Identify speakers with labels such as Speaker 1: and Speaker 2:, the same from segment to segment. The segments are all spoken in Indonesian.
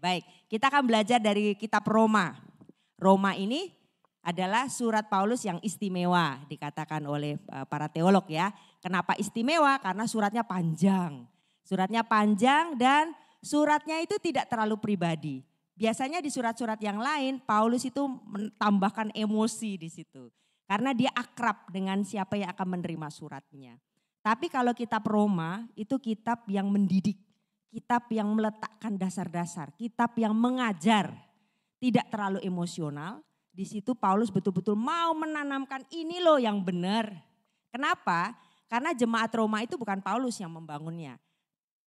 Speaker 1: Baik, kita akan belajar dari kitab Roma. Roma ini adalah surat Paulus yang istimewa dikatakan oleh para teolog ya. Kenapa istimewa? Karena suratnya panjang. Suratnya panjang dan suratnya itu tidak terlalu pribadi. Biasanya di surat-surat yang lain Paulus itu menambahkan emosi di situ. Karena dia akrab dengan siapa yang akan menerima suratnya. Tapi kalau kitab Roma itu kitab yang mendidik. Kitab yang meletakkan dasar-dasar, kitab yang mengajar, tidak terlalu emosional. Di situ Paulus betul-betul mau menanamkan ini loh yang benar. Kenapa? Karena jemaat Roma itu bukan Paulus yang membangunnya.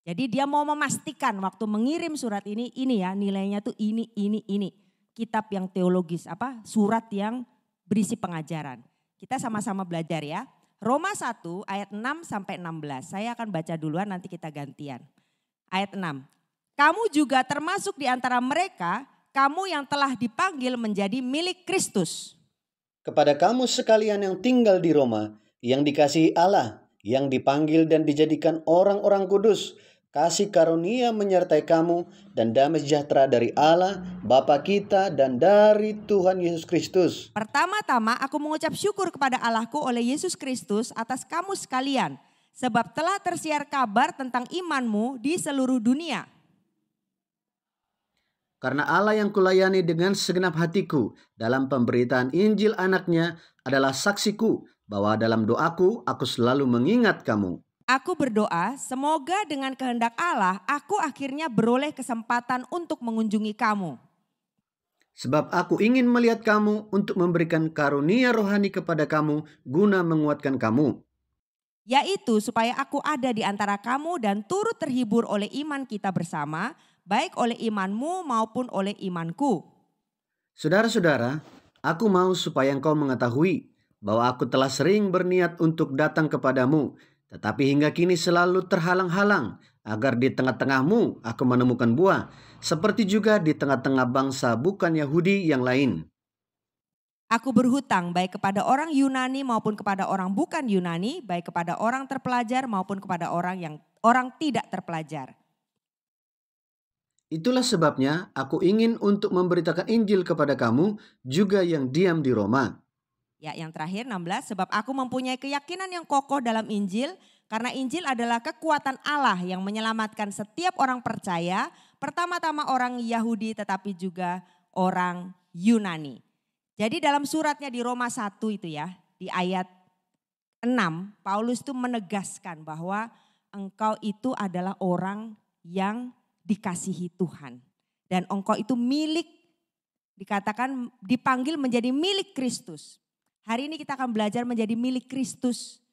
Speaker 1: Jadi dia mau memastikan waktu mengirim surat ini ya nilainya tuh ini. Kitab yang teologis, surat yang berisi pengajaran. Kita sama-sama belajar ya. Roma 1 ayat 6 sampai 16. Saya akan baca duluan nanti kita gantian. Ayat 6. Kamu juga termasuk di antara mereka, kamu yang telah dipanggil menjadi milik Kristus.
Speaker 2: Kepada kamu sekalian yang tinggal di Roma, yang dikasihi Allah, yang dipanggil dan dijadikan orang-orang kudus, kasih karunia menyertai kamu dan damai sejahtera dari Allah, Bapa kita dan dari Tuhan Yesus Kristus.
Speaker 1: Pertama-tama aku mengucap syukur kepada Allahku oleh Yesus Kristus atas kamu sekalian. Sebab telah tersiar kabar tentang imanmu di seluruh dunia.
Speaker 2: Karena Allah yang kulayani dengan segenap hatiku dalam pemberitaan Injil anaknya adalah saksiku bahwa dalam doaku aku selalu mengingat kamu.
Speaker 1: Aku berdoa semoga dengan kehendak Allah aku akhirnya beroleh kesempatan untuk mengunjungi kamu.
Speaker 2: Sebab aku ingin melihat kamu untuk memberikan karunia rohani kepada kamu guna menguatkan kamu.
Speaker 1: Yaitu supaya aku ada di antara kamu dan turut terhibur oleh iman kita bersama, baik oleh imanmu maupun oleh imanku.
Speaker 2: Saudara-saudara, aku mau supaya engkau mengetahui bahwa aku telah sering berniat untuk datang kepadamu, tetapi hingga kini selalu terhalang-halang agar di tengah-tengahmu aku menemukan buah, seperti juga di tengah-tengah bangsa bukan Yahudi yang lain.
Speaker 1: Aku berhutang baik kepada orang Yunani maupun kepada orang bukan Yunani, baik kepada orang terpelajar maupun kepada orang tidak terpelajar.
Speaker 2: Itulah sebabnya aku ingin untuk memberitakan Injil kepada kamu juga yang diam di Roma.
Speaker 1: Ya, yang terakhir 16, sebab aku mempunyai keyakinan yang kokoh dalam Injil, karena Injil adalah kekuatan Allah yang menyelamatkan setiap orang percaya, pertama-tama orang Yahudi tetapi juga orang Yunani. Jadi dalam suratnya di Roma 1 itu ya, di ayat 6, Paulus itu menegaskan bahwa engkau itu adalah orang yang dikasihi Tuhan. Dan engkau itu milik, dikatakan dipanggil menjadi milik Kristus. Hari ini kita akan belajar menjadi milik Kristus.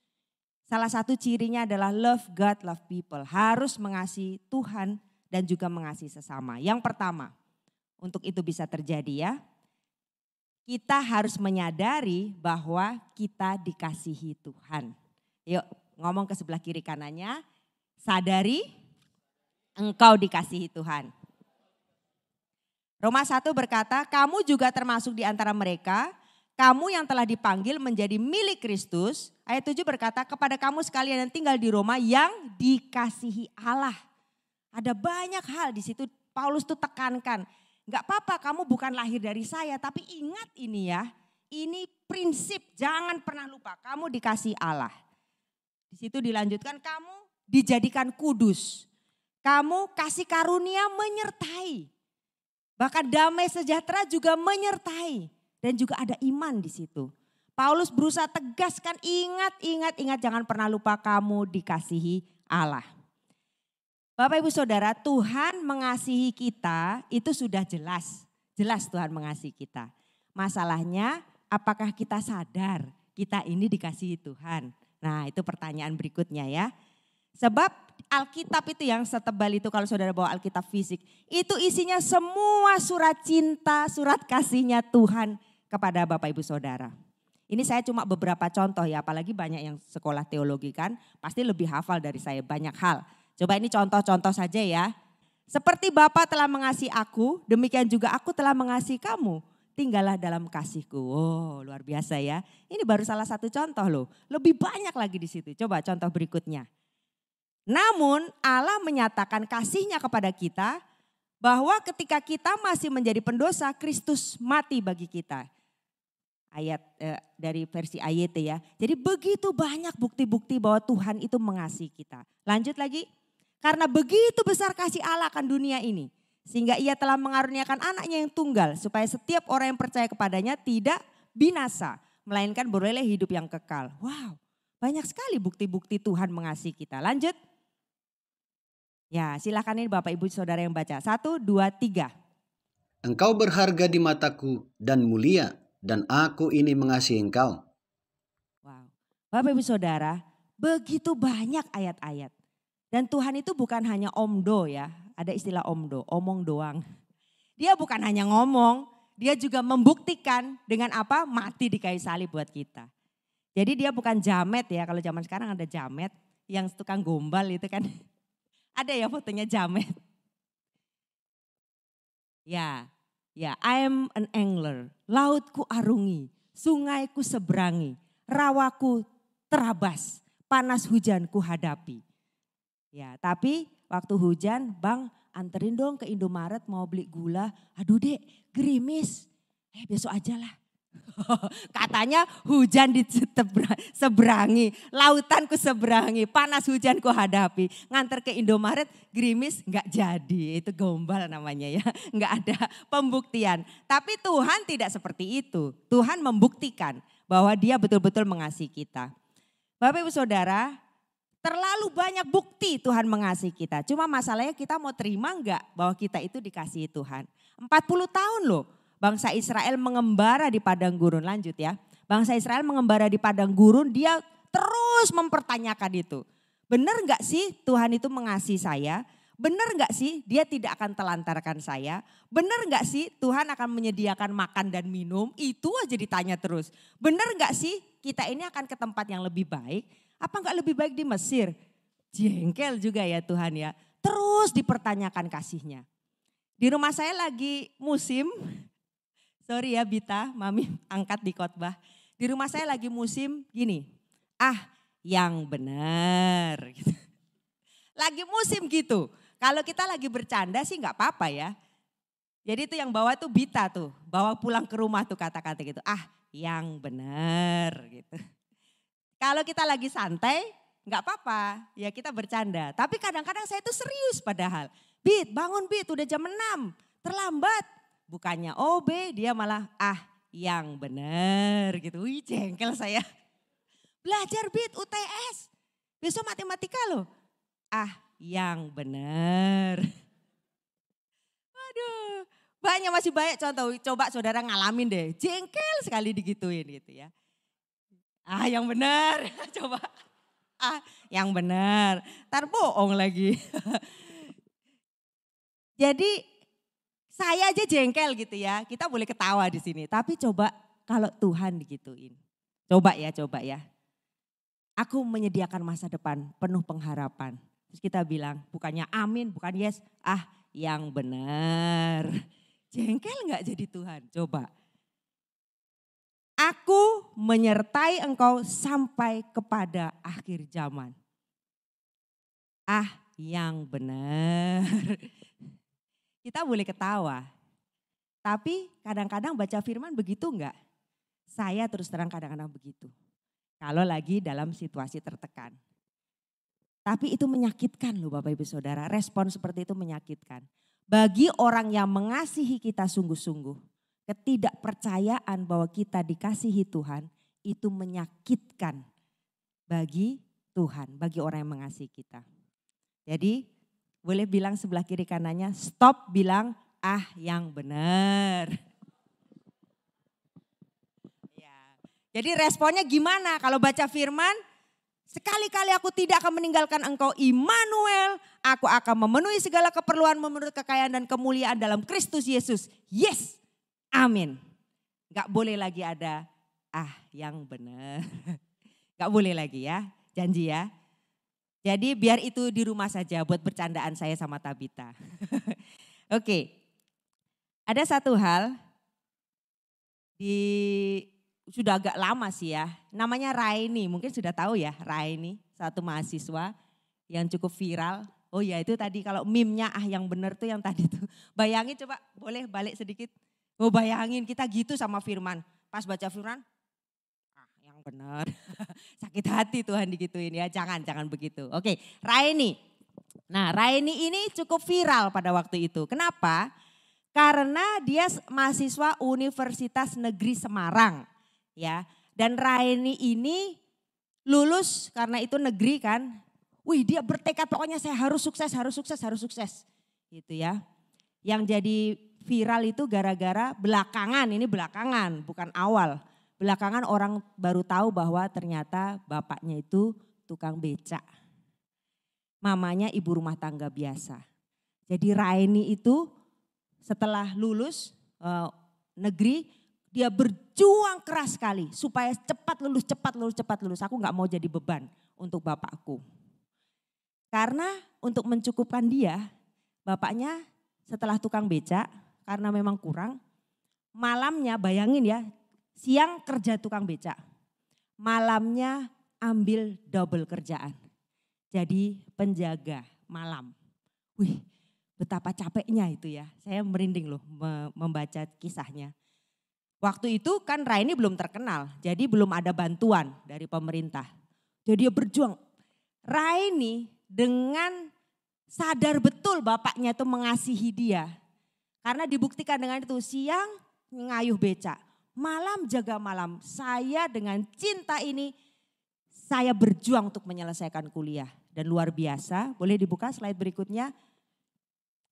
Speaker 1: Salah satu cirinya adalah love God, love people. Harus mengasihi Tuhan dan juga mengasihi sesama. Yang pertama, untuk itu bisa terjadi ya, kita harus menyadari bahwa kita dikasihi Tuhan. Yuk ngomong ke sebelah kiri kanannya, sadari engkau dikasihi Tuhan. Roma 1 berkata, kamu juga termasuk di antara mereka, kamu yang telah dipanggil menjadi milik Kristus. Ayat 7 berkata, kepada kamu sekalian yang tinggal di Roma yang dikasihi Allah. Ada banyak hal di situ Paulus tuh tekankan. Gak apa-apa kamu bukan lahir dari saya, tapi ingat ini ya, ini prinsip, jangan pernah lupa kamu dikasih Allah. Di situ dilanjutkan kamu dijadikan kudus, kamu kasih karunia menyertai, bahkan damai sejahtera juga menyertai, dan juga ada iman di situ. Paulus berusaha tegaskan ingat, jangan pernah lupa kamu dikasihi Allah. Bapak Ibu Saudara, Tuhan mengasihi kita itu sudah jelas. Jelas Tuhan mengasihi kita. Masalahnya apakah kita sadar kita ini dikasihi Tuhan? Nah itu pertanyaan berikutnya ya. Sebab Alkitab itu yang setebal itu kalau saudara bawa Alkitab fisik. Itu isinya semua surat cinta, surat kasihnya Tuhan kepada Bapak Ibu Saudara. Ini saya cuma beberapa contoh ya, apalagi banyak yang sekolah teologi kan. Pasti lebih hafal dari saya banyak hal. Coba ini contoh-contoh saja ya. Seperti Bapa telah mengasihi aku, demikian juga aku telah mengasihi kamu. Tinggallah dalam kasihku. Oh luar biasa ya. Ini baru salah satu contoh loh. Lebih banyak lagi di situ. Coba contoh berikutnya. Namun Allah menyatakan kasihnya kepada kita Bahwa ketika kita masih menjadi pendosa, Kristus mati bagi kita. Ayat dari versi AYT ya. Jadi begitu banyak bukti-bukti bahwa Tuhan itu mengasihi kita. Lanjut lagi. Karena begitu besar kasih Allah akan dunia ini. Sehingga ia telah mengaruniakan anaknya yang tunggal. Supaya setiap orang yang percaya kepadanya tidak binasa. Melainkan beroleh hidup yang kekal. Wow, banyak sekali bukti-bukti Tuhan mengasihi kita. Lanjut. Ya, silakan ini Bapak Ibu Saudara yang baca. 1, 2, 3.
Speaker 2: Engkau berharga di mataku dan mulia, dan aku ini mengasihi engkau.
Speaker 1: Wow. Bapak Ibu Saudara, begitu banyak ayat-ayat. Dan Tuhan itu bukan hanya omdo ya. Ada istilah omdo, omong doang. Dia bukan hanya ngomong, dia juga membuktikan dengan apa? Mati di kayu salib buat kita. Jadi dia bukan jamet ya, kalau zaman sekarang ada jamet yang tukang gombal itu kan. Ada ya fotonya jamet. Ya, I am an angler, lautku arungi, sungaiku seberangi, rawaku terabas, panas hujan ku hadapi. Ya, tapi waktu hujan, Bang anterin dong ke Indomaret mau beli gula. Aduh Dek, gerimis. Besok aja lah. Katanya hujan di seberangi, lautan ku seberangi, panas hujan ku hadapi. Nganter ke Indomaret, gerimis nggak jadi, itu gombal namanya ya. Nggak ada pembuktian. Tapi Tuhan tidak seperti itu. Tuhan membuktikan bahwa dia betul-betul mengasihi kita. Bapak Ibu Saudara, terlalu banyak bukti Tuhan mengasihi kita. Cuma masalahnya kita mau terima nggak bahwa kita itu dikasihi Tuhan. 40 tahun loh. Bangsa Israel mengembara di padang gurun, lanjut ya. Bangsa Israel mengembara di padang gurun, dia terus mempertanyakan itu. Benar gak sih Tuhan itu mengasihi saya? Benar gak sih dia tidak akan telantarkan saya? Benar gak sih Tuhan akan menyediakan makan dan minum? Itu aja ditanya terus. Benar gak sih kita ini akan ke tempat yang lebih baik? Apa gak lebih baik di Mesir? Jengkel juga ya Tuhan ya. Terus dipertanyakan kasihnya. Di rumah saya lagi musim. Sorry ya Bita, Mami angkat di khotbah. Di rumah saya lagi musim gini, yang benar. Gitu. Lagi musim gitu. Kalau kita lagi bercanda sih nggak apa-apa ya. Jadi itu yang bawa tuh Bita tuh, bawa pulang ke rumah tuh kata-kata gitu. Yang benar gitu. Kalau kita lagi santai nggak apa-apa, ya kita bercanda. Tapi kadang-kadang saya tuh serius padahal. Bit, bangun Bit, udah jam 6, terlambat. Bukannya B, dia malah yang benar gitu. Wih jengkel saya. Belajar Bit UTS. Besok matematika loh. Yang benar. Aduh, masih banyak contoh. Coba saudara ngalamin deh. Jengkel sekali digituin gitu ya. Yang benar. Coba. Yang benar. Ntar bohong lagi. Jadi saya aja jengkel gitu ya, kita boleh ketawa di sini. Tapi coba kalau Tuhan digituin. Coba ya. Aku menyediakan masa depan penuh pengharapan. Terus kita bilang bukannya amin, bukan yes. Yang benar. Jengkel gak jadi Tuhan? Coba. Aku menyertai engkau sampai kepada akhir zaman. Yang benar. Kita boleh ketawa, tapi kadang-kadang baca firman begitu enggak? Saya terus terang kadang-kadang begitu. Kalau lagi dalam situasi tertekan. Tapi itu menyakitkan loh Bapak Ibu Saudara, respon seperti itu menyakitkan. Bagi orang yang mengasihi kita sungguh-sungguh, ketidakpercayaan bahwa kita dikasihi Tuhan itu menyakitkan bagi Tuhan, bagi orang yang mengasihi kita. Jadi boleh bilang sebelah kiri kanannya, stop bilang yang benar. Ya. Jadi responnya gimana kalau baca firman? Sekali-kali aku tidak akan meninggalkan engkau Immanuel. Aku akan memenuhi segala keperluan menurut kekayaan dan kemuliaan dalam Kristus Yesus. Yes, amin. Gak boleh lagi ada yang benar. Gak boleh lagi ya, janji ya. Jadi biar itu di rumah saja buat bercandaan saya sama Tabita. Oke, ada satu hal sudah agak lama sih ya. Namanya Raini, mungkin sudah tahu ya Raini, satu mahasiswa yang cukup viral. Oh iya itu tadi kalau meme-nya yang benar tuh yang tadi tuh. Bayangin coba boleh balik sedikit. Oh bayangin kita gitu sama firman. Pas baca firman, yang benar. Sakit hati Tuhan digituin ya. Jangan begitu. Oke, Raini. Nah Raini ini cukup viral pada waktu itu. Kenapa? Karena dia mahasiswa Universitas Negeri Semarang. Ya, dan Raini ini lulus karena itu negeri kan. Wih dia bertekad pokoknya saya harus sukses. Gitu ya. Yang jadi viral itu gara-gara belakangan, ini belakangan bukan awal. Belakangan orang baru tahu bahwa ternyata bapaknya itu tukang becak. Mamanya ibu rumah tangga biasa. Jadi Raini itu setelah lulus negeri, dia berjuang keras sekali supaya cepat lulus. Aku gak mau jadi beban untuk bapakku. Karena untuk mencukupkan dia, bapaknya setelah tukang becak, karena memang kurang, malamnya bayangin ya, siang kerja tukang becak, malamnya ambil double kerjaan. Jadi penjaga malam. Wih, betapa capeknya itu ya. Saya merinding loh membaca kisahnya. Waktu itu kan Raini belum terkenal, jadi belum ada bantuan dari pemerintah. Jadi dia berjuang. Raini dengan sadar betul bapaknya itu mengasihi dia. Karena dibuktikan dengan itu siang ngayuh becak, malam jaga malam. Saya dengan cinta ini saya berjuang untuk menyelesaikan kuliah. Dan luar biasa, boleh dibuka slide berikutnya.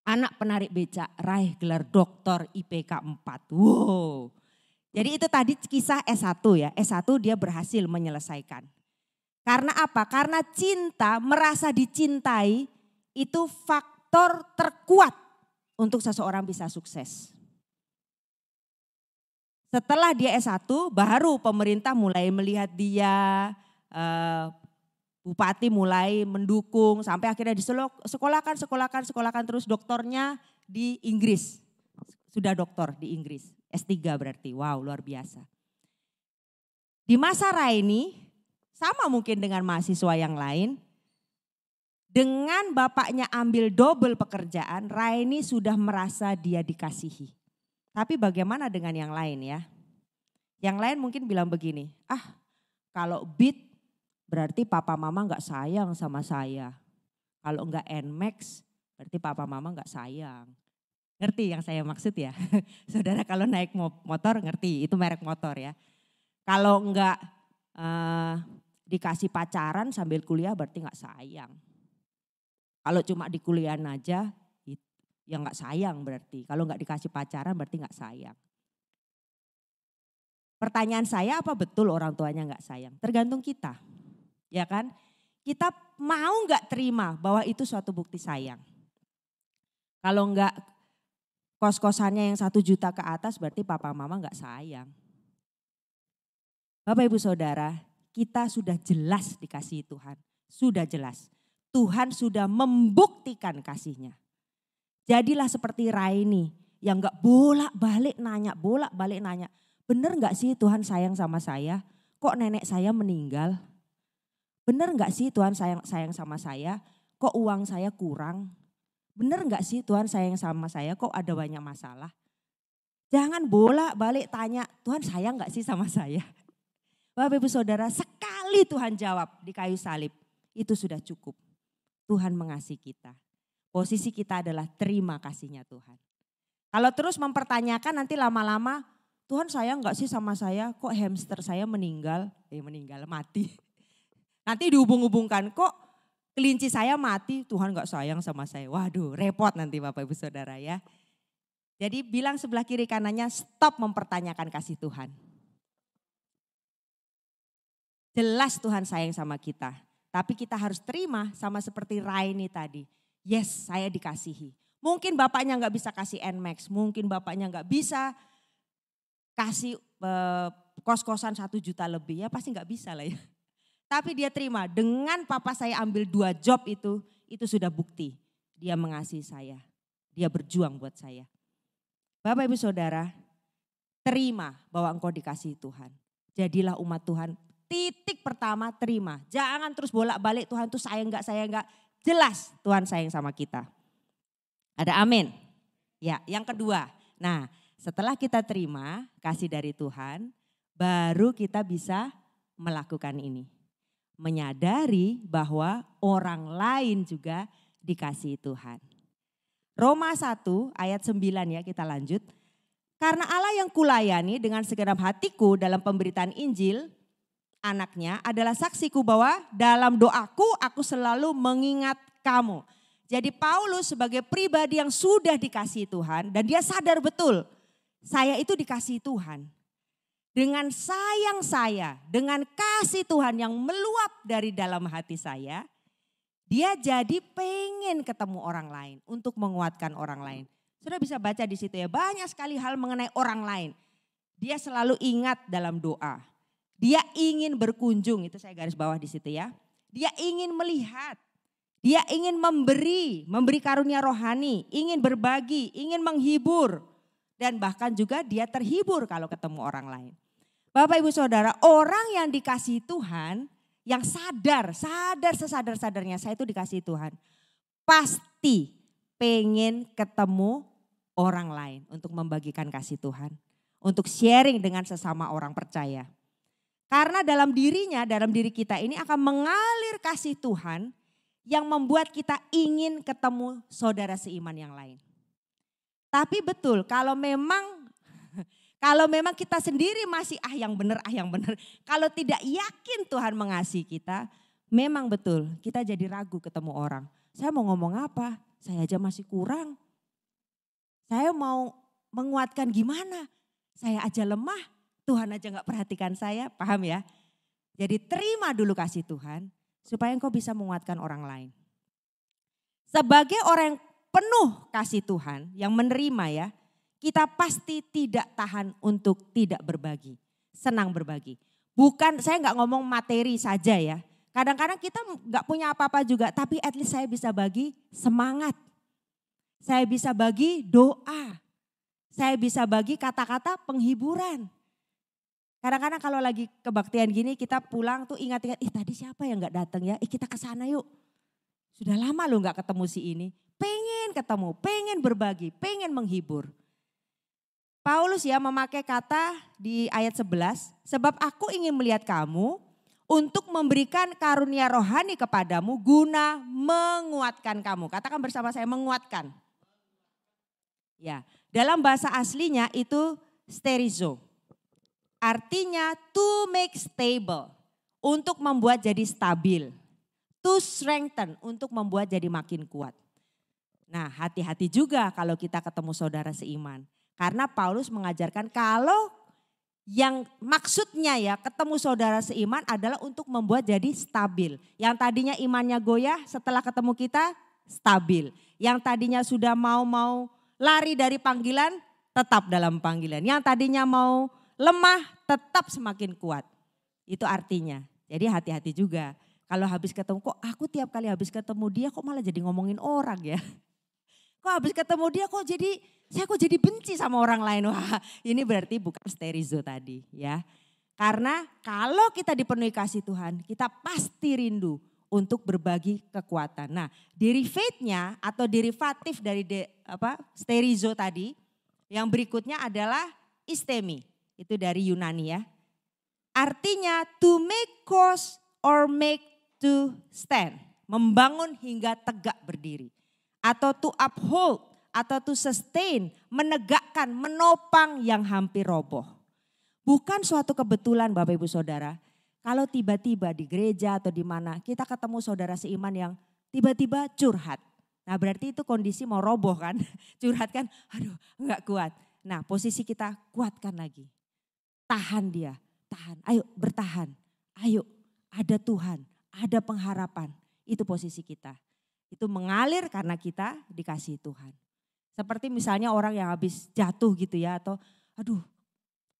Speaker 1: Anak penarik becak raih gelar doktor IPK 4. Wow. Jadi itu tadi kisah S1 ya. S1 dia berhasil menyelesaikan. Karena apa? Karena cinta, merasa dicintai itu faktor terkuat untuk seseorang bisa sukses. Setelah dia S1 baru pemerintah mulai melihat dia, bupati mulai mendukung sampai akhirnya disekolahkan terus doktornya di Inggris. Sudah doktor di Inggris, S3 berarti, wow luar biasa. Di masa Raini sama mungkin dengan mahasiswa yang lain, dengan bapaknya ambil double pekerjaan, Raini sudah merasa dia dikasihi. Tapi bagaimana dengan yang lain ya? Yang lain mungkin bilang begini, kalau beat berarti papa mama gak sayang sama saya. Kalau enggak Nmax berarti papa mama gak sayang. Ngerti yang saya maksud ya? Saudara kalau naik motor ngerti, itu merek motor ya. Kalau enggak dikasih pacaran sambil kuliah berarti gak sayang. Kalau cuma di kuliah aja ya gak sayang berarti. Kalau gak dikasih pacaran berarti gak sayang. Pertanyaan saya apa betul orang tuanya gak sayang? Tergantung kita. Ya kan? Kita mau gak terima bahwa itu suatu bukti sayang. Kalau enggak kos-kosannya yang 1 juta ke atas berarti papa mama gak sayang. Bapak ibu saudara, kita sudah jelas dikasihi Tuhan. Sudah jelas. Tuhan sudah membuktikan kasihnya. Jadilah seperti Raini yang gak bolak-balik nanya. Bener gak sih Tuhan sayang sama saya? Kok nenek saya meninggal? Bener gak sih Tuhan sayang sama saya? Kok uang saya kurang? Bener gak sih Tuhan sayang sama saya? Kok ada banyak masalah? Jangan bolak-balik tanya, Tuhan sayang gak sih sama saya? Bapak ibu saudara, sekali Tuhan jawab di kayu salib, itu sudah cukup. Tuhan mengasihi kita. Posisi kita adalah terima kasihnya Tuhan. Kalau terus mempertanyakan nanti lama-lama, Tuhan sayang gak sih sama saya? Kok hamster saya mati. Nanti dihubung-hubungkan, kok kelinci saya mati, Tuhan gak sayang sama saya. Waduh, repot nanti Bapak Ibu Saudara ya. Jadi bilang sebelah kiri kanannya, stop mempertanyakan kasih Tuhan. Jelas Tuhan sayang sama kita. Tapi kita harus terima sama seperti Raini tadi. Yes, saya dikasihi. Mungkin bapaknya gak bisa kasih Nmax, mungkin bapaknya gak bisa kasih kos-kosan 1 juta lebih, ya pasti gak bisa lah ya. Tapi dia terima, dengan papa saya ambil 2 job itu sudah bukti. Dia mengasihi saya, dia berjuang buat saya. Bapak ibu saudara, terima bahwa engkau dikasihi Tuhan. Jadilah umat Tuhan, titik pertama terima. Jangan terus bolak-balik Tuhan tuh sayang enggak. jelas Tuhan sayang sama kita. Ada amin? Ya, yang kedua. Nah, setelah kita terima kasih dari Tuhan, baru kita bisa melakukan ini. Menyadari bahwa orang lain juga dikasihi Tuhan. Roma 1 ayat 9 ya, kita lanjut. Karena Allah yang kulayani dengan segenap hatiku dalam pemberitaan Injil, anaknya adalah saksiku bahwa dalam doaku aku selalu mengingat kamu. Jadi Paulus sebagai pribadi yang sudah dikasihi Tuhan dan dia sadar betul saya itu dikasihi Tuhan. Dengan sayang saya, dengan kasih Tuhan yang meluap dari dalam hati saya, dia jadi pengen ketemu orang lain untuk menguatkan orang lain. Sudah bisa baca di situ ya, banyak sekali hal mengenai orang lain. Dia selalu ingat dalam doa. Dia ingin berkunjung, itu saya garis bawah di situ ya. Dia ingin melihat, dia ingin memberi karunia rohani, ingin berbagi, ingin menghibur. Dan bahkan juga dia terhibur kalau ketemu orang lain. Bapak Ibu Saudara, orang yang dikasihi Tuhan, yang sadar sesadar-sadarnya saya itu dikasihi Tuhan. Pasti pengen ketemu orang lain untuk membagikan kasih Tuhan. Untuk sharing dengan sesama orang percaya. Karena dalam diri kita ini akan mengalir kasih Tuhan yang membuat kita ingin ketemu saudara seiman yang lain. Tapi betul kalau memang kita sendiri masih yang benar. Kalau tidak yakin Tuhan mengasihi kita, memang betul kita jadi ragu ketemu orang. Saya mau ngomong apa? Saya aja masih kurang. Saya mau menguatkan gimana? Saya aja lemah, Tuhan aja gak perhatikan saya, paham ya? Jadi terima dulu kasih Tuhan supaya engkau bisa menguatkan orang lain. Sebagai orang yang penuh kasih Tuhan yang menerima ya, kita pasti tidak tahan untuk tidak berbagi, senang berbagi. Bukan, saya gak ngomong materi saja ya. Kadang-kadang kita gak punya apa-apa juga, tapi at least saya bisa bagi semangat. Saya bisa bagi doa. Saya bisa bagi kata-kata penghiburan. Kadang-kadang kalau lagi kebaktian gini kita pulang tuh ingat-ingat, tadi siapa yang gak datang ya, kita kesana yuk. Sudah lama loh gak ketemu si ini. Pengen ketemu, pengen berbagi, pengen menghibur. Paulus ya memakai kata di ayat 11, sebab aku ingin melihat kamu untuk memberikan karunia rohani kepadamu guna menguatkan kamu. Katakan bersama saya, menguatkan. Ya, dalam bahasa aslinya itu sterizo. Artinya to make stable, untuk membuat jadi stabil. To strengthen, untuk membuat jadi makin kuat. Nah, hati-hati juga kalau kita ketemu saudara seiman. Karena Paulus mengajarkan kalau yang maksudnya ya ketemu saudara seiman adalah untuk membuat jadi stabil. Yang tadinya imannya goyah setelah ketemu kita stabil. Yang tadinya sudah mau lari dari panggilan tetap dalam panggilan. Yang tadinya mau lemah tetap semakin kuat. Itu artinya. Jadi hati-hati juga. Kalau habis ketemu, kok aku tiap kali habis ketemu dia kok malah jadi ngomongin orang ya. Kok habis ketemu dia saya kok jadi benci sama orang lain. Wah, ini berarti bukan sterizo tadi ya. Karena kalau kita dipenuhi kasih Tuhan, kita pasti rindu untuk berbagi kekuatan. Nah, derivative-nya atau derivatif dari sterizo tadi, yang berikutnya adalah istemi. Itu dari Yunani ya. Artinya to make cause or make to stand. Membangun hingga tegak berdiri. Atau to uphold, atau to sustain, menegakkan, menopang yang hampir roboh. Bukan suatu kebetulan Bapak Ibu Saudara, kalau tiba-tiba di gereja atau di mana kita ketemu saudara seiman yang tiba-tiba curhat. Nah berarti itu kondisi mau roboh kan, curhat kan, aduh enggak kuat. Nah posisi kita kuatkan lagi, tahan dia, tahan, ayo bertahan, ayo ada Tuhan, ada pengharapan, itu posisi kita. Itu mengalir karena kita dikasihi Tuhan. Seperti misalnya orang yang habis jatuh gitu ya atau aduh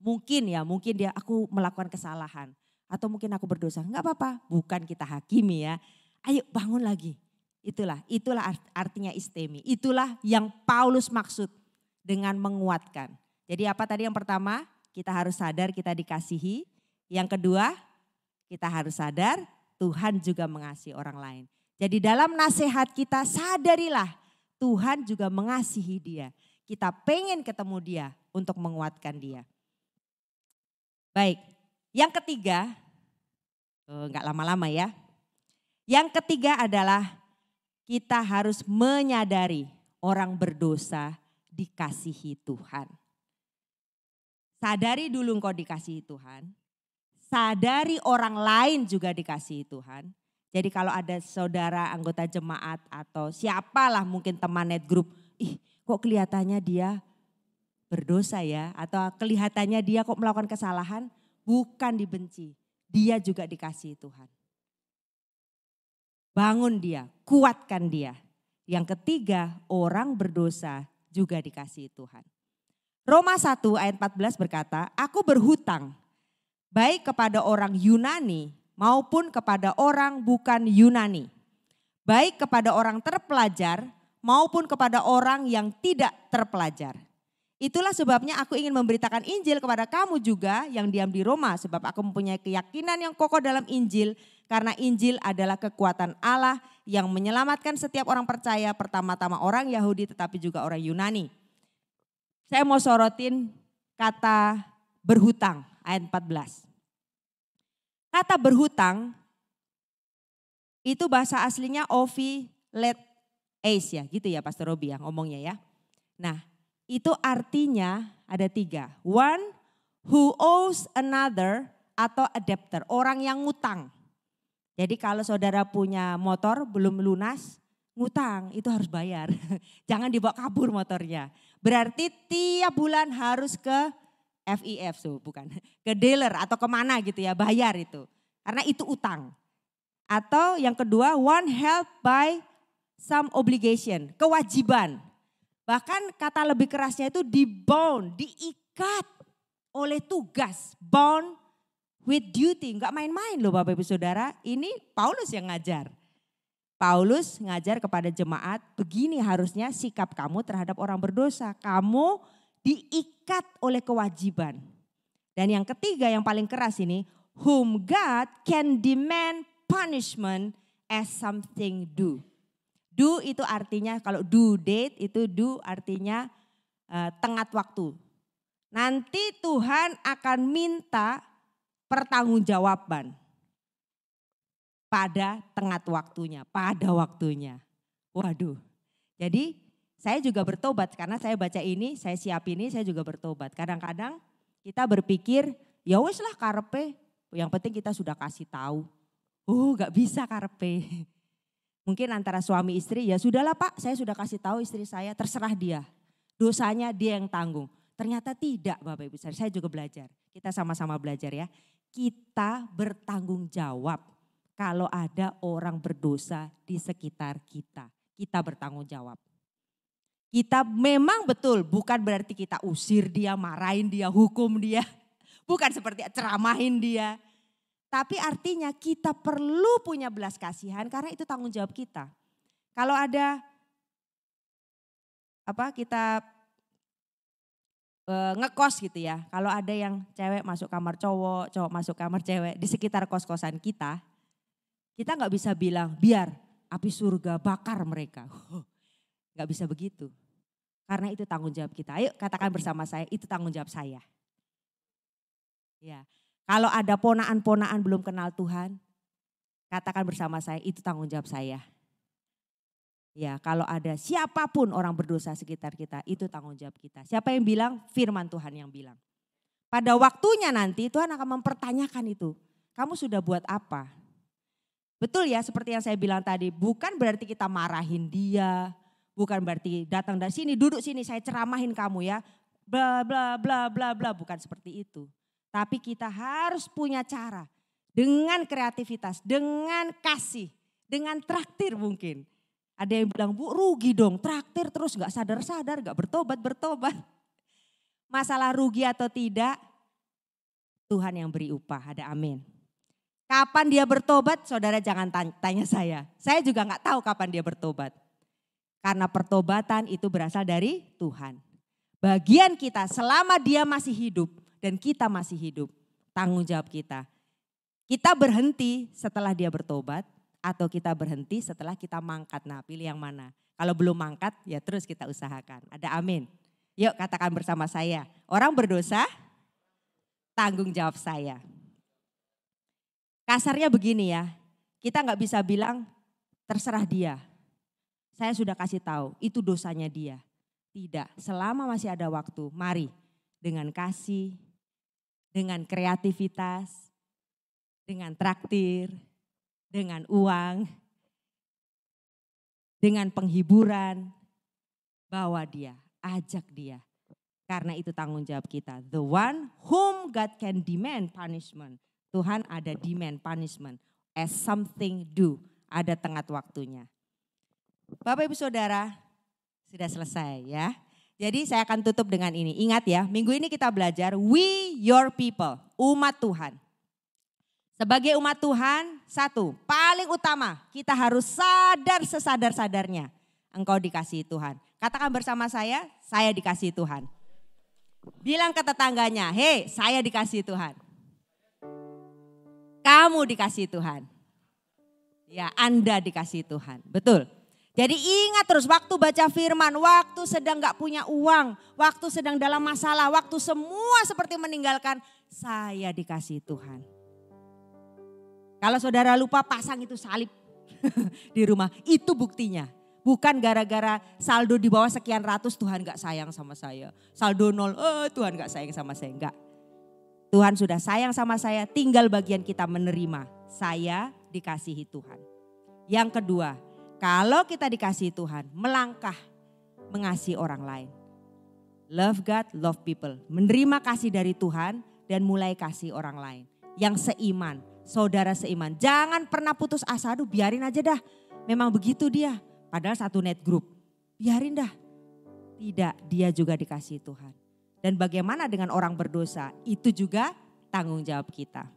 Speaker 1: mungkin dia aku melakukan kesalahan. Atau mungkin aku berdosa, enggak apa-apa, bukan kita hakimi ya. Ayo bangun lagi, itulah artinya istemi. Itulah yang Paulus maksud dengan menguatkan. Jadi apa tadi yang pertama, kita harus sadar kita dikasihi. Yang kedua, kita harus sadar Tuhan juga mengasihi orang lain. Jadi dalam nasihat kita sadarilah Tuhan juga mengasihi dia. Kita pengen ketemu dia untuk menguatkan dia. Baik, yang ketiga, enggak lama-lama ya. Yang ketiga adalah kita harus menyadari orang berdosa dikasihi Tuhan. Sadari dulu engkau dikasihi Tuhan. Sadari orang lain juga dikasihi Tuhan. Jadi kalau ada saudara anggota jemaat atau siapalah mungkin teman net group. Kok kelihatannya dia berdosa ya. Atau kelihatannya dia kok melakukan kesalahan. Bukan dibenci. Dia juga dikasihi Tuhan. Bangun dia, kuatkan dia. Yang ketiga, orang berdosa juga dikasihi Tuhan. Roma 1 ayat 14 berkata, aku berhutang baik kepada orang Yunani maupun kepada orang bukan Yunani. Baik kepada orang terpelajar maupun kepada orang yang tidak terpelajar. Itulah sebabnya aku ingin memberitakan Injil kepada kamu juga yang diam di Roma. Sebab aku mempunyai keyakinan yang kokoh dalam Injil. Karena Injil adalah kekuatan Allah yang menyelamatkan setiap orang percaya. Pertama-tama orang Yahudi tetapi juga orang Yunani. Saya mau sorotin kata berhutang ayat 14. Kata berhutang itu bahasa aslinya ovi let eis ya. Gitu ya Pastor Robi ya ngomongnya ya. Nah itu artinya ada 3. One who owes another atau a debtor. Orang yang ngutang. Jadi kalau saudara punya motor belum lunas, ngutang itu harus bayar. Jangan dibawa kabur motornya. Berarti tiap bulan harus ke FIF, bukan ke dealer atau kemana gitu ya, bayar itu. Karena itu utang. Atau yang kedua, one held by some obligation, kewajiban. Bahkan kata lebih kerasnya itu dibound, diikat oleh tugas, bound with duty, enggak main-main loh Bapak Ibu Saudara. Ini Paulus yang ngajar. Paulus ngajar kepada jemaat, begini harusnya sikap kamu terhadap orang berdosa. Kamu diikat oleh kewajiban. Dan yang ketiga yang paling keras ini, whom God can demand punishment as something due. Due itu artinya kalau due date itu due artinya tenggat waktu. Nanti Tuhan akan minta pertanggungjawaban pada tenggat waktunya, pada waktunya. Waduh, jadi saya juga bertobat karena saya baca ini, saya siap ini, saya juga bertobat. Kadang-kadang kita berpikir, ya wes lah karepe, yang penting kita sudah kasih tahu. Gak bisa karepe. Mungkin antara suami istri, ya sudahlah Pak, saya sudah kasih tahu istri saya, terserah dia. Dosanya dia yang tanggung. Ternyata tidak Bapak Ibu, saya juga belajar. Kita sama-sama belajar ya. Kita bertanggung jawab kalau ada orang berdosa di sekitar kita. Kita bertanggung jawab. Kita memang betul bukan berarti kita usir dia, marahin dia, hukum dia. Bukan seperti ceramahin dia. Tapi artinya kita perlu punya belas kasihan karena itu tanggung jawab kita. Kalau ada kita ngekos gitu ya. Kalau ada yang cewek masuk kamar cowok, cowok masuk kamar cewek di sekitar kos-kosan kita nggak bisa bilang biar api surga bakar mereka. Nggak bisa begitu. Karena itu tanggung jawab kita. Ayo katakan bersama saya, itu tanggung jawab saya. Ya, kalau ada ponaan-ponaan belum kenal Tuhan, katakan bersama saya, itu tanggung jawab saya. Ya, kalau ada siapapun orang berdosa sekitar kita, itu tanggung jawab kita. Siapa yang bilang? Firman Tuhan yang bilang. Pada waktunya nanti Tuhan akan mempertanyakan itu. Kamu sudah buat apa? Betul ya, seperti yang saya bilang tadi, bukan berarti kita marahin dia, bukan berarti datang dari sini, duduk sini, saya ceramahin kamu ya. Bla bla bla bla bla, bukan seperti itu. Tapi kita harus punya cara dengan kreativitas, dengan kasih, dengan traktir mungkin. Ada yang bilang, Bu rugi dong, traktir terus gak sadar-sadar, gak bertobat. Masalah rugi atau tidak, Tuhan yang beri upah, ada amin. Kapan dia bertobat, saudara jangan tanya saya. Saya juga gak tahu kapan dia bertobat. Karena pertobatan itu berasal dari Tuhan. Bagian kita selama dia masih hidup dan kita masih hidup, tanggung jawab kita. Kita berhenti setelah dia bertobat atau kita berhenti setelah kita mangkat. Nah, pilih yang mana? Kalau belum mangkat ya terus kita usahakan. Ada amin? Yuk katakan bersama saya. Orang berdosa, tanggung jawab saya. Kasarnya begini ya, kita nggak bisa bilang terserah dia. Saya sudah kasih tahu, itu dosanya dia. Tidak, selama masih ada waktu, mari dengan kasih, dengan kreativitas, dengan traktir, dengan uang, dengan penghiburan, bawa dia, ajak dia. Karena itu tanggung jawab kita. The one whom God can demand punishment. Tuhan ada demand punishment as something do. Ada tenggat waktunya. Bapak Ibu Saudara, sudah selesai ya. Jadi saya akan tutup dengan ini. Ingat ya, minggu ini kita belajar we your people, umat Tuhan. Sebagai umat Tuhan, satu, paling utama kita harus sadar sesadar-sadarnya engkau dikasihi Tuhan. Katakan bersama saya dikasihi Tuhan. Bilang ke tetangganya, hei saya dikasihi Tuhan. Kamu dikasihi Tuhan. Ya, Anda dikasihi Tuhan, betul. Jadi ingat terus waktu baca firman, waktu sedang gak punya uang, waktu sedang dalam masalah, waktu semua seperti meninggalkan, saya dikasihi Tuhan. Kalau saudara lupa pasang itu salib di rumah, itu buktinya. Bukan gara-gara saldo di bawah sekian ratus Tuhan gak sayang sama saya. Saldo 0, Tuhan gak sayang sama saya, enggak. Tuhan sudah sayang sama saya, tinggal bagian kita menerima. Saya dikasihi Tuhan. Yang kedua, kalau kita dikasihi Tuhan, melangkah mengasihi orang lain. Love God, love people. Menerima kasih dari Tuhan dan mulai kasih orang lain. Yang seiman, saudara seiman. Jangan pernah putus asa, aduh biarin aja dah. Memang begitu dia, padahal satu net group. Biarin dah. Tidak, dia juga dikasihi Tuhan. Dan bagaimana dengan orang berdosa, itu juga tanggung jawab kita.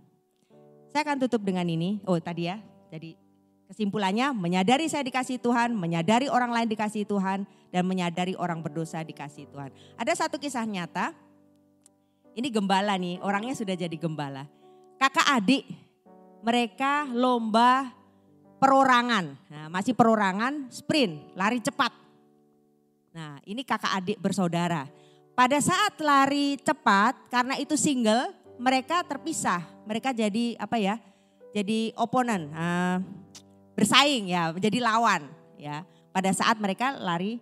Speaker 1: Saya akan tutup dengan ini, tadi ya, jadi kesimpulannya menyadari saya dikasihi Tuhan, menyadari orang lain dikasihi Tuhan, dan menyadari orang berdosa dikasihi Tuhan. Ada satu kisah nyata, ini gembala nih, orangnya sudah jadi gembala. Kakak adik, mereka lomba perorangan, nah, masih perorangan sprint, lari cepat. Nah ini kakak adik bersaudara. Pada saat lari cepat, karena itu single, mereka terpisah, mereka jadi jadi opponent, bersaing ya, menjadi lawan ya. Pada saat mereka lari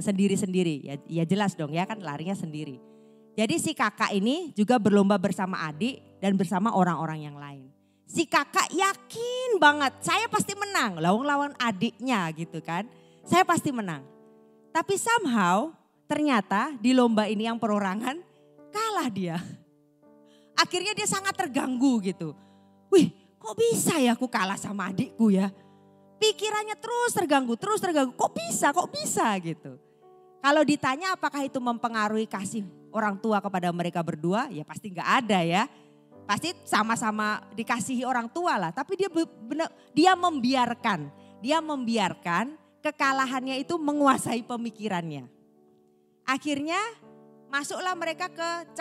Speaker 1: sendiri-sendiri, ya jelas dong ya kan larinya sendiri. Jadi si kakak ini juga berlomba bersama adik dan bersama orang-orang yang lain. Si kakak yakin banget, saya pasti menang, lawan adiknya gitu kan. Saya pasti menang. Tapi somehow ternyata di lomba ini yang perorangan kalah dia. Akhirnya dia sangat terganggu gitu. Wih, kok bisa ya aku kalah sama adikku ya? Pikirannya terus terganggu. Kok bisa gitu. Kalau ditanya apakah itu mempengaruhi kasih orang tua kepada mereka berdua? Ya pasti gak ada ya. Pasti sama-sama dikasihi orang tua lah. Tapi dia membiarkan kekalahannya itu menguasai pemikirannya. Akhirnya masuklah mereka ke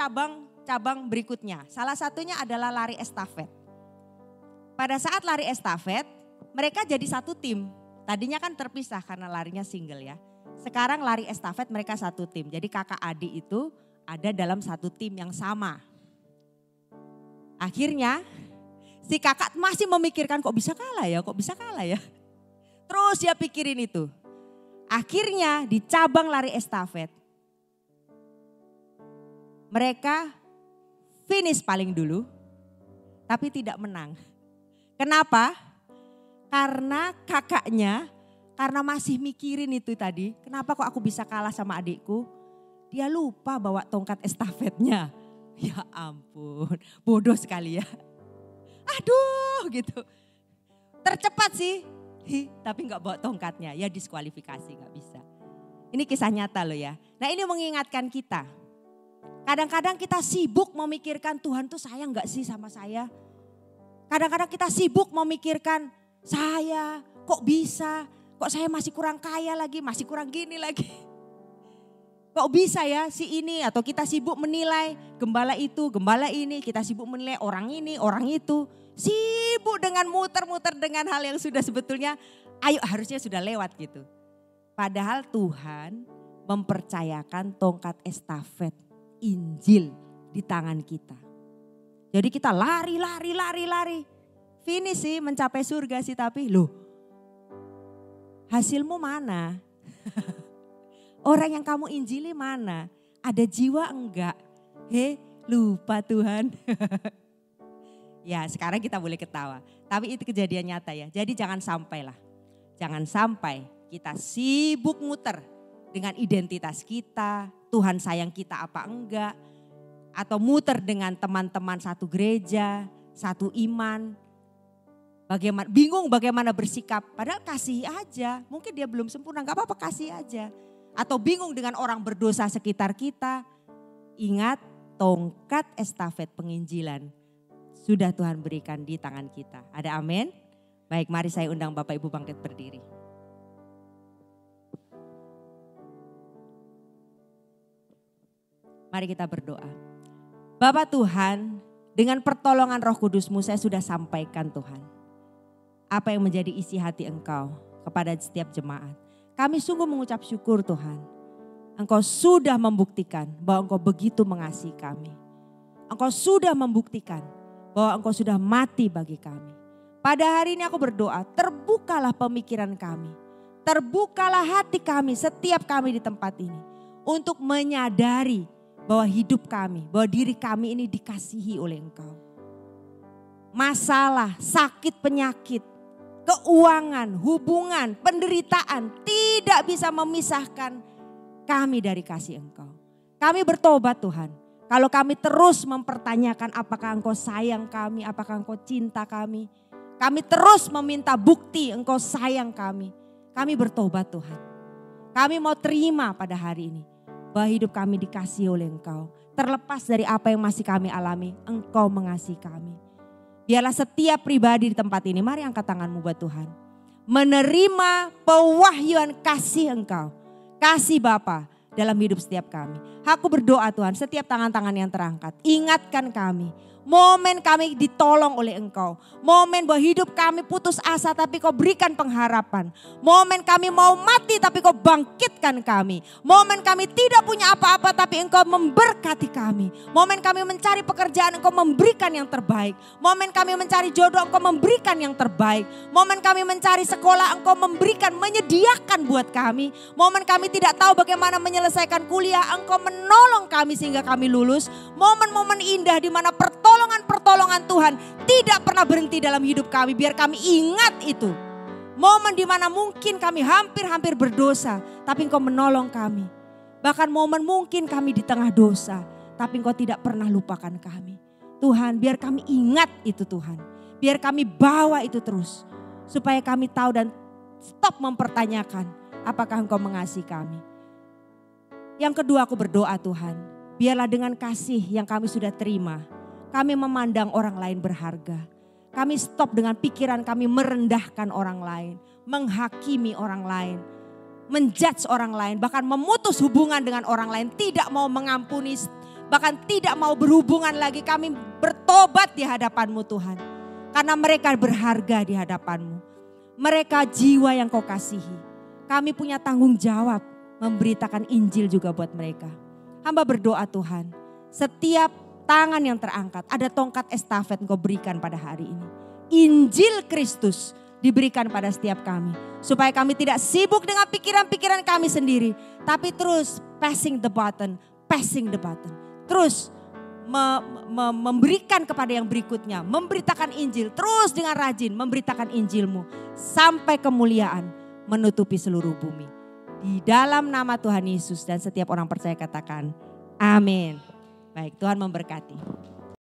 Speaker 1: cabang berikutnya. Salah satunya adalah lari estafet. Pada saat lari estafet, mereka jadi satu tim. Tadinya kan terpisah karena larinya single ya. Sekarang lari estafet mereka satu tim. Jadi kakak adik itu ada dalam satu tim yang sama. Akhirnya si kakak masih memikirkan kok bisa kalah ya. Terus dia pikirin itu. Akhirnya di cabang lari estafet, mereka finish paling dulu, tapi tidak menang. Kenapa? Karena kakaknya, karena masih mikirin itu tadi, kenapa kok aku bisa kalah sama adikku? Dia lupa bawa tongkat estafetnya. Ya ampun, bodoh sekali ya. Aduh gitu. Tercepat sih, tapi gak bawa tongkatnya, ya diskualifikasi gak bisa. Ini kisah nyata loh ya. Nah ini mengingatkan kita. Kadang-kadang kita sibuk memikirkan Tuhan tuh sayang gak sih sama saya. Kadang-kadang kita sibuk memikirkan saya kok bisa, kok saya masih kurang kaya lagi, masih kurang gini lagi. Kok bisa ya si ini, atau kita sibuk menilai gembala itu, gembala ini, kita sibuk menilai orang ini, orang itu. Sibuk dengan muter-muter dengan hal yang sudah sebetulnya harusnya sudah lewat gitu. Padahal Tuhan mempercayakan tongkat estafet Injil di tangan kita. Jadi kita lari. Finish sih, mencapai surga sih, tapi loh hasilmu mana? Orang yang kamu injili mana? Ada jiwa enggak? Lupa Tuhan. Ya sekarang kita boleh ketawa. Tapi itu kejadian nyata ya. Jadi jangan sampai kita sibuk muter dengan identitas kita. Tuhan sayang kita apa enggak. Atau muter dengan teman-teman satu gereja, satu iman. Bingung bagaimana bersikap. Padahal kasih aja. Mungkin dia belum sempurna, gak apa-apa kasih aja. Atau bingung dengan orang berdosa sekitar kita. Ingat tongkat estafet penginjilan sudah Tuhan berikan di tangan kita. Ada amin? Baik, mari saya undang Bapak Ibu bangkit berdiri. Mari kita berdoa. Bapak Tuhan, dengan pertolongan Roh Kudus-Mu saya sudah sampaikan Tuhan. Apa yang menjadi isi hati Engkau kepada setiap jemaat. Kami sungguh mengucap syukur Tuhan. Engkau sudah membuktikan bahwa Engkau begitu mengasihi kami. Engkau sudah membuktikan bahwa Engkau sudah mati bagi kami. Pada hari ini aku berdoa, terbukalah pemikiran kami. Terbukalah hati kami, setiap kami di tempat ini. Untuk menyadari bahwa hidup kami, bahwa diri kami ini dikasihi oleh Engkau. Masalah, sakit, penyakit, keuangan, hubungan, penderitaan tidak bisa memisahkan kami dari kasih Engkau. Kami bertobat Tuhan. Kalau kami terus mempertanyakan apakah Engkau sayang kami, apakah Engkau cinta kami. Kami terus meminta bukti Engkau sayang kami. Kami bertobat Tuhan. Kami mau terima pada hari ini bahwa hidup kami dikasihi oleh Engkau. Terlepas dari apa yang masih kami alami, Engkau mengasihi kami. Biarlah setiap pribadi di tempat ini, mari angkat tanganmu buat Tuhan. Menerima pewahyuan kasih Engkau. Kasih Bapa dalam hidup setiap kami. Aku berdoa Tuhan, setiap tangan-tangan yang terangkat, ingatkan kami. Momen kami ditolong oleh Engkau. Momen bahwa hidup kami putus asa tapi Kau berikan pengharapan. Momen kami mau mati tapi Kau bangkitkan kami. Momen kami tidak punya apa-apa tapi Engkau memberkati kami. Momen kami mencari pekerjaan Engkau memberikan yang terbaik. Momen kami mencari jodoh Engkau memberikan yang terbaik. Momen kami mencari sekolah Engkau memberikan, menyediakan buat kami. Momen kami tidak tahu bagaimana menyelesaikan kuliah, Engkau menolong kami sehingga kami lulus. Momen-momen indah di mana pertolongan Tuhan tidak pernah berhenti dalam hidup kami. Biar kami ingat itu. Momen di mana mungkin kami hampir berdosa, tapi Engkau menolong kami. Bahkan momen mungkin kami di tengah dosa, tapi Engkau tidak pernah lupakan kami. Tuhan, biar kami ingat itu Tuhan. Biar kami bawa itu terus. Supaya kami tahu dan stop mempertanyakan apakah Engkau mengasihi kami. Yang kedua aku berdoa Tuhan, biarlah dengan kasih yang kami sudah terima, kami memandang orang lain berharga. Kami stop dengan pikiran kami merendahkan orang lain, menghakimi orang lain, menjudge orang lain, bahkan memutus hubungan dengan orang lain, tidak mau mengampuni, bahkan tidak mau berhubungan lagi. Kami bertobat di hadapan-Mu Tuhan. Karena mereka berharga di hadapan-Mu. Mereka jiwa yang Kau kasihi. Kami punya tanggung jawab memberitakan Injil juga buat mereka. Hamba berdoa Tuhan, setiap tangan yang terangkat, ada tongkat estafet Engkau berikan pada hari ini. Injil Kristus diberikan pada setiap kami. Supaya kami tidak sibuk dengan pikiran-pikiran kami sendiri. Tapi terus passing the button. Terus memberikan kepada yang berikutnya. Memberitakan Injil. Terus dengan rajin memberitakan Injil-Mu. Sampai kemuliaan menutupi seluruh bumi. Di dalam nama Tuhan Yesus dan setiap orang percaya katakan amin. Baik, Tuhan memberkati.